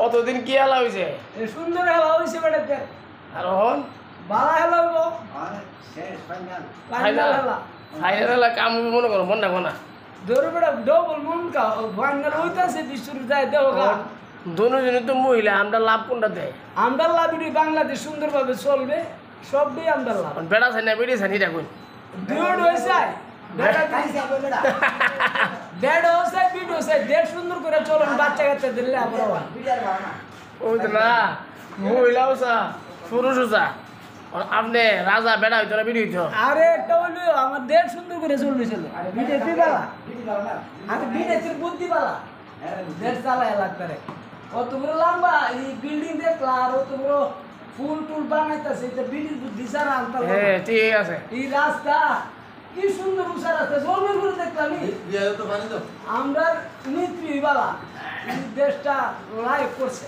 অতদিন কি হেলা হয়েছে? সুন্দর হেলা হয়েছে বেটাতে। আর এখন বালা হেলা হইব। ফাইনাল হেলা। ফাইনাল হেলা কাম মনে করো মন রাখো না। ধরো বেটা ডবল মন কা ফাইনাল হইতাছে বিশ্বর যায় দেও গা। দুজনে তো মহিলা, আমরা লাভ কোনটা দেয়? আমরা লাভ বাংলাদেশ সুন্দরভাবে চলবে, সবই আমরা লাভ। বেড়া চাই না বেড়ে চাই রাখুন। দুড হইছে দেড় হইছে বিড হইছে দেড় সুন্দর করে চলুন বাচ্চা কাচ্চা দিলে আমরা ওই তো না মহিলাও চা পুরুষও চা। আপনি রাজা বেড়া হইতো না বিড়ি হইতো? আরে একটা হইলো আমার দেড় সুন্দর করে চলবে ছিল বিদেশি বালা আর বিদেশের বুদ্ধি বালা দেড় চালায় লাগতারে অত বড় লম্বা এই বিল্ডিং দেখলা আর অত বড় ফুল টুল বানাইতাছে এটা বিল্ডিং বুদ্ধি ছাড়া আনতাম। হ্যাঁ ঠিক আছে। এই রাস্তা কি সুন্দর উষা রাস্তা জলমের করে দেখলাম আমরা নেত্রী বালা এই দেশটা লাইভ করছে।